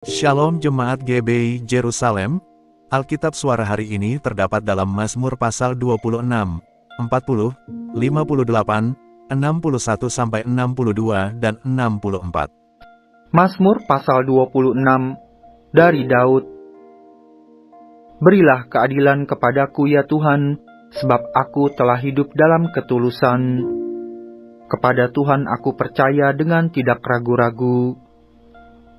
Shalom Jemaat GBI Jerusalem, Alkitab suara hari ini terdapat dalam Mazmur pasal 26, 40, 58, 61-62 dan 64. Mazmur pasal 26 dari Daud. Berilah keadilan kepadaku ya Tuhan, sebab aku telah hidup dalam ketulusan. Kepada Tuhan aku percaya dengan tidak ragu-ragu.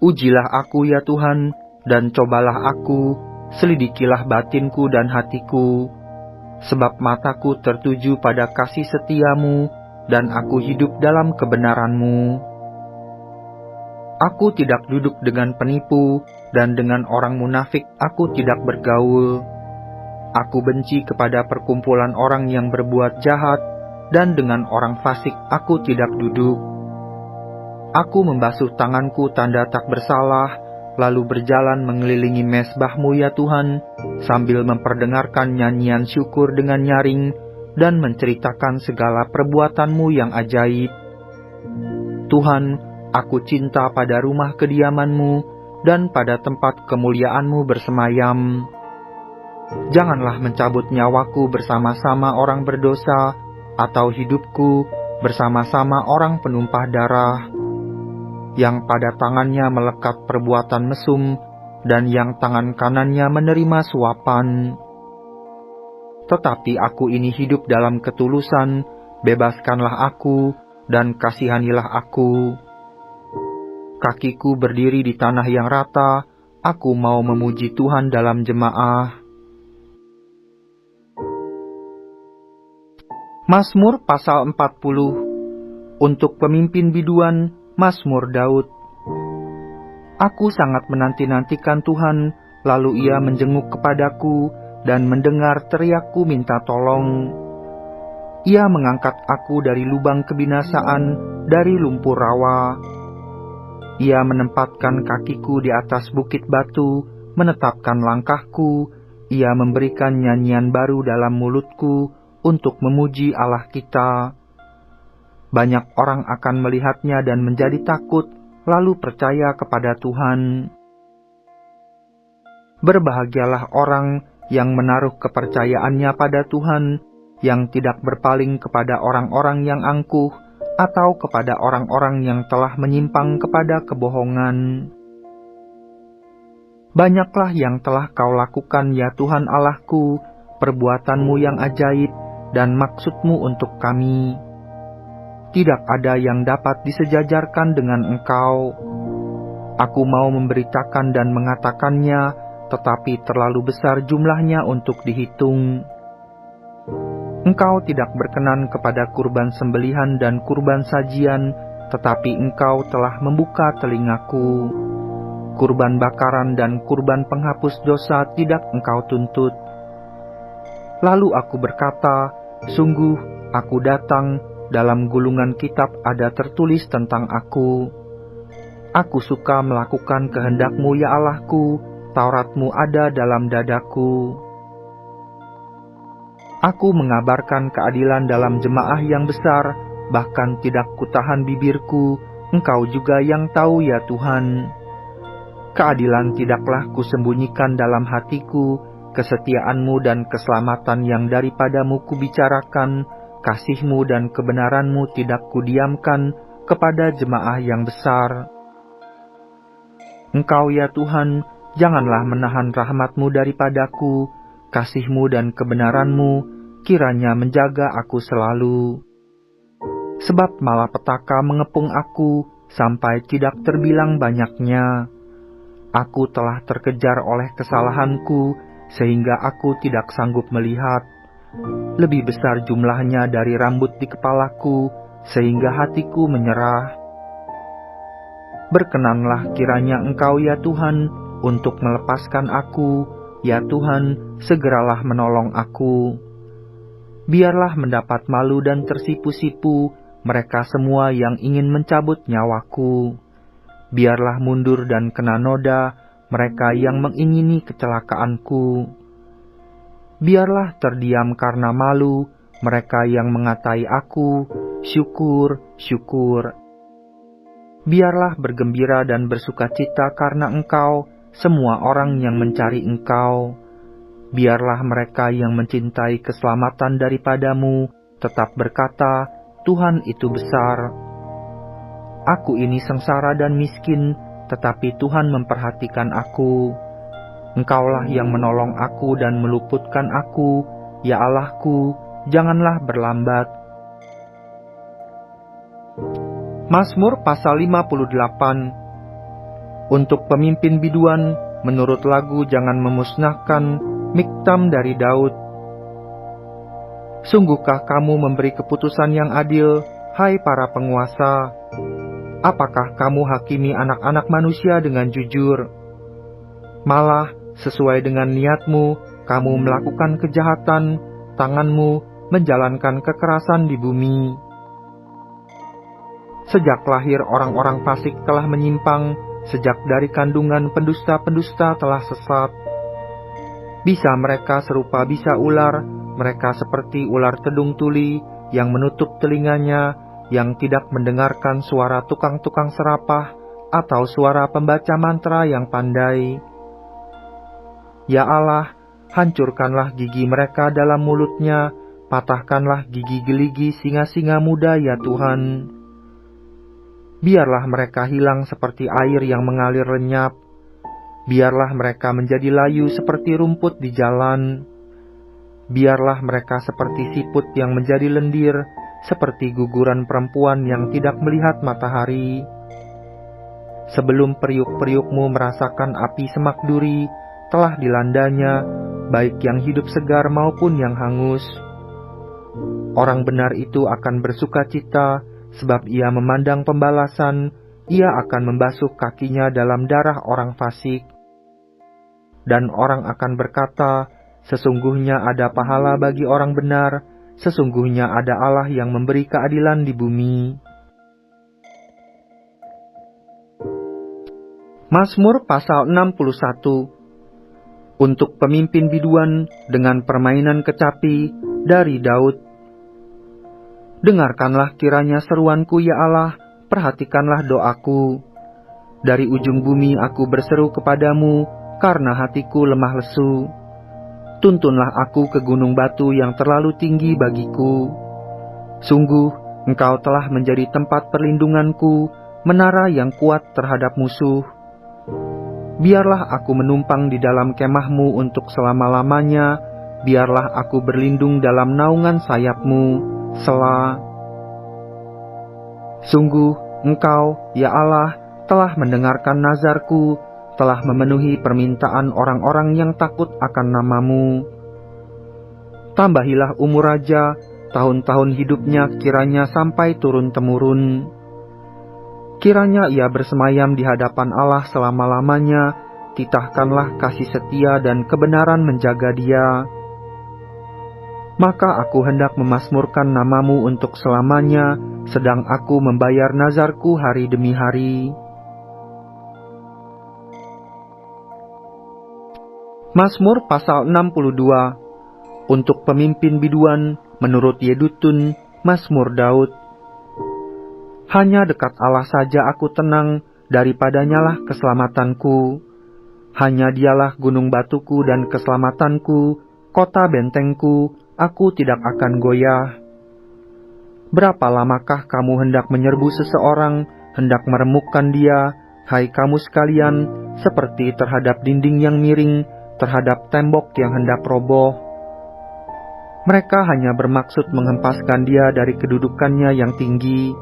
Ujilah aku ya Tuhan, dan cobalah aku, selidikilah batinku dan hatiku. Sebab mataku tertuju pada kasih setiamu, dan aku hidup dalam kebenaranmu. Aku tidak duduk dengan penipu, dan dengan orang munafik aku tidak bergaul. Aku benci kepada perkumpulan orang yang berbuat jahat, dan dengan orang fasik aku tidak duduk. Aku membasuh tanganku tanda tak bersalah, lalu berjalan mengelilingi mezbahmu ya Tuhan, sambil memperdengarkan nyanyian syukur dengan nyaring, dan menceritakan segala perbuatanmu yang ajaib. Tuhan, aku cinta pada rumah kediamanmu, dan pada tempat kemuliaanmu bersemayam. Janganlah mencabut nyawaku bersama-sama orang berdosa, atau hidupku bersama-sama orang penumpah darah, yang pada tangannya melekat perbuatan mesum, dan yang tangan kanannya menerima suapan. Tetapi aku ini hidup dalam ketulusan, bebaskanlah aku, dan kasihanilah aku. Kakiku berdiri di tanah yang rata, aku mau memuji Tuhan dalam jemaah. Mazmur pasal 40. Untuk pemimpin biduan, Mazmur Daud. Aku sangat menanti-nantikan Tuhan, lalu Ia menjenguk kepadaku dan mendengar teriakku minta tolong. Ia mengangkat aku dari lubang kebinasaan, dari lumpur rawa. Ia menempatkan kakiku di atas bukit batu, menetapkan langkahku. Ia memberikan nyanyian baru dalam mulutku untuk memuji Allah kita. Banyak orang akan melihatnya dan menjadi takut, lalu percaya kepada Tuhan. Berbahagialah orang yang menaruh kepercayaannya pada Tuhan, yang tidak berpaling kepada orang-orang yang angkuh, atau kepada orang-orang yang telah menyimpang kepada kebohongan. Banyaklah yang telah Kau lakukan ya Tuhan Allahku, perbuatanmu yang ajaib, dan maksudmu untuk kami. Tidak ada yang dapat disejajarkan dengan Engkau. Aku mau memberitakan dan mengatakannya, tetapi terlalu besar jumlahnya untuk dihitung. Engkau tidak berkenan kepada kurban sembelihan dan kurban sajian, tetapi Engkau telah membuka telingaku. Kurban bakaran dan kurban penghapus dosa tidak Engkau tuntut. Lalu aku berkata, sungguh aku datang, dalam gulungan kitab ada tertulis tentang aku. Aku suka melakukan kehendak-Mu ya Allahku, Taurat-Mu ada dalam dadaku. Aku mengabarkan keadilan dalam jemaah yang besar, bahkan tidak kutahan bibirku, Engkau juga yang tahu ya Tuhan. Keadilan tidaklah kusembunyikan dalam hatiku, kesetiaan-Mu dan keselamatan yang daripadamu kubicarakan, kasih-Mu dan kebenaran-Mu tidak kudiamkan kepada jemaah yang besar. Engkau ya Tuhan, janganlah menahan rahmat-Mu daripadaku, kasih-Mu dan kebenaran-Mu kiranya menjaga aku selalu. Sebab malapetaka mengepung aku sampai tidak terbilang banyaknya. Aku telah terkejar oleh kesalahanku sehingga aku tidak sanggup melihat. Lebih besar jumlahnya dari rambut di kepalaku, sehingga hatiku menyerah. Berkenanlah kiranya Engkau ya Tuhan, untuk melepaskan aku, ya Tuhan, segeralah menolong aku. Biarlah mendapat malu dan tersipu-sipu mereka semua yang ingin mencabut nyawaku. Biarlah mundur dan kena noda mereka yang mengingini kecelakaanku. Biarlah terdiam karena malu mereka yang mengatai aku, syukur, syukur. Biarlah bergembira dan bersukacita karena Engkau, semua orang yang mencari Engkau. Biarlah mereka yang mencintai keselamatan daripadamu tetap berkata, Tuhan itu besar. Aku ini sengsara dan miskin, tetapi Tuhan memperhatikan aku. Engkaulah yang menolong aku dan meluputkan aku, ya Allahku, janganlah berlambat. Mazmur pasal 58. Untuk pemimpin biduan, menurut lagu Jangan Memusnahkan, Miktam dari Daud. Sungguhkah kamu memberi keputusan yang adil, hai para penguasa? Apakah kamu hakimi anak-anak manusia dengan jujur? Malah, sesuai dengan niatmu, kamu melakukan kejahatan, tanganmu menjalankan kekerasan di bumi. Sejak lahir orang-orang fasik telah menyimpang, sejak dari kandungan pendusta-pendusta telah sesat. Bisa mereka serupa bisa ular, mereka seperti ular tedung tuli yang menutup telinganya, yang tidak mendengarkan suara tukang-tukang serapah atau suara pembaca mantra yang pandai. Ya Allah, hancurkanlah gigi mereka dalam mulutnya, patahkanlah gigi geligi singa-singa muda ya Tuhan. Biarlah mereka hilang seperti air yang mengalir lenyap. Biarlah mereka menjadi layu seperti rumput di jalan. Biarlah mereka seperti siput yang menjadi lendir, seperti guguran perempuan yang tidak melihat matahari. Sebelum periuk-periukmu merasakan api semak duri, telah dilandanya, baik yang hidup segar maupun yang hangus. Orang benar itu akan bersuka cita, sebab ia memandang pembalasan, ia akan membasuh kakinya dalam darah orang fasik. Dan orang akan berkata, sesungguhnya ada pahala bagi orang benar, sesungguhnya ada Allah yang memberi keadilan di bumi. Mazmur pasal 61. Untuk pemimpin biduan dengan permainan kecapi dari Daud. Dengarkanlah kiranya seruanku ya Allah, perhatikanlah doaku. Dari ujung bumi aku berseru kepadamu, karena hatiku lemah lesu. Tuntunlah aku ke gunung batu yang terlalu tinggi bagiku. Sungguh, Engkau telah menjadi tempat perlindunganku, menara yang kuat terhadap musuh. Biarlah aku menumpang di dalam kemahmu untuk selama-lamanya, biarlah aku berlindung dalam naungan sayapmu. Selah. Sungguh, Engkau, ya Allah, telah mendengarkan nazarku, telah memenuhi permintaan orang-orang yang takut akan namamu. Tambahilah umur raja, tahun-tahun hidupnya kiranya sampai turun-temurun. Kiranya ia bersemayam di hadapan Allah selama-lamanya, titahkanlah kasih setia dan kebenaran menjaga dia. Maka aku hendak memasmurkan namamu untuk selamanya, sedang aku membayar nazarku hari demi hari. Mazmur pasal 62. Untuk pemimpin biduan, menurut Yedutun, Mazmur Daud. Hanya dekat Allah saja aku tenang, daripadanyalah keselamatanku. Hanya dialah gunung batuku dan keselamatanku, kota bentengku, aku tidak akan goyah. Berapa lamakah kamu hendak menyerbu seseorang, hendak meremukkan dia, hai kamu sekalian, seperti terhadap dinding yang miring, terhadap tembok yang hendak roboh. Mereka hanya bermaksud menghempaskan dia dari kedudukannya yang tinggi.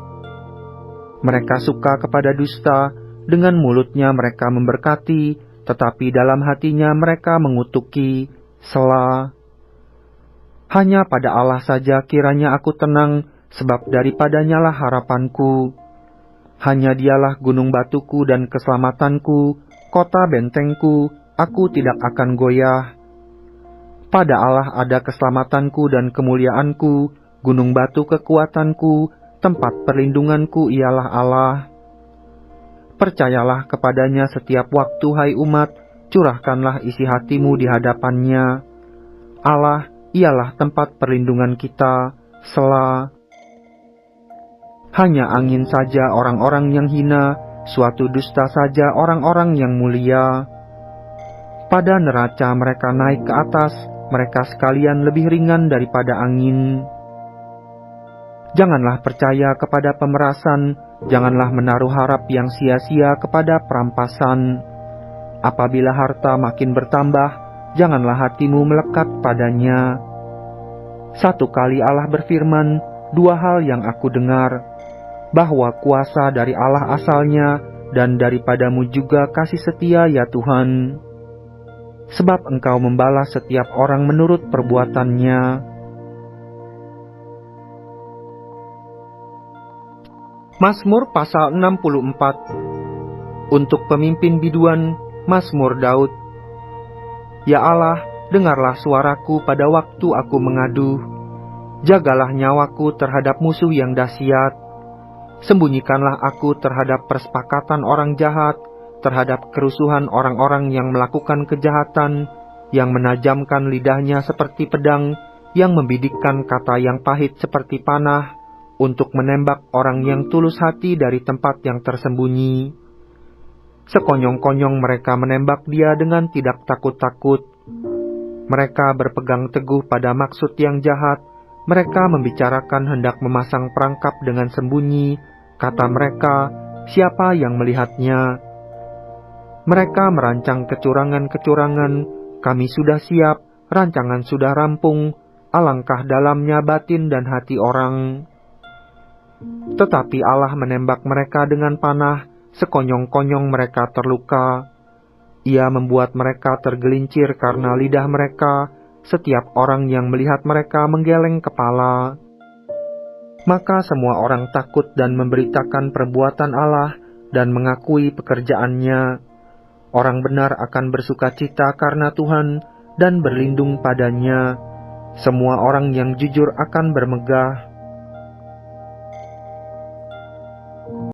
Mereka suka kepada dusta, dengan mulutnya mereka memberkati, tetapi dalam hatinya mereka mengutuki. Selah. Hanya pada Allah saja kiranya aku tenang, sebab daripadanyalah harapanku. Hanya dialah gunung batuku dan keselamatanku, kota bentengku, aku tidak akan goyah. Pada Allah ada keselamatanku dan kemuliaanku, gunung batu kekuatanku, tempat perlindunganku ialah Allah. Percayalah kepadanya setiap waktu hai umat, curahkanlah isi hatimu di hadapannya. Allah ialah tempat perlindungan kita. Selah. Hanya angin saja orang-orang yang hina, suatu dusta saja orang-orang yang mulia. Pada neraca mereka naik ke atas, mereka sekalian lebih ringan daripada angin. Janganlah percaya kepada pemerasan, janganlah menaruh harap yang sia-sia kepada perampasan. Apabila harta makin bertambah, janganlah hatimu melekat padanya. Satu kali Allah berfirman, dua hal yang aku dengar, bahwa kuasa dari Allah asalnya, dan daripadamu juga kasih setia ya Tuhan. Sebab Engkau membalas setiap orang menurut perbuatannya. Mazmur pasal 64. Untuk pemimpin biduan, Mazmur Daud. Ya Allah, dengarlah suaraku pada waktu aku mengadu. Jagalah nyawaku terhadap musuh yang dahsyat. Sembunyikanlah aku terhadap persepakatan orang jahat, terhadap kerusuhan orang-orang yang melakukan kejahatan, yang menajamkan lidahnya seperti pedang, yang membidikkan kata yang pahit seperti panah, untuk menembak orang yang tulus hati dari tempat yang tersembunyi. Sekonyong-konyong mereka menembak dia dengan tidak takut-takut. Mereka berpegang teguh pada maksud yang jahat. Mereka membicarakan hendak memasang perangkap dengan sembunyi. Kata mereka, siapa yang melihatnya? Mereka merancang kecurangan-kecurangan. Kami sudah siap, rancangan sudah rampung. Alangkah dalamnya batin dan hati orang. Tetapi Allah menembak mereka dengan panah. Sekonyong-konyong mereka terluka. Ia membuat mereka tergelincir karena lidah mereka. Setiap orang yang melihat mereka menggeleng kepala. Maka semua orang takut dan memberitakan perbuatan Allah dan mengakui pekerjaannya. Orang benar akan bersukacita karena Tuhan dan berlindung padanya. Semua orang yang jujur akan bermegah.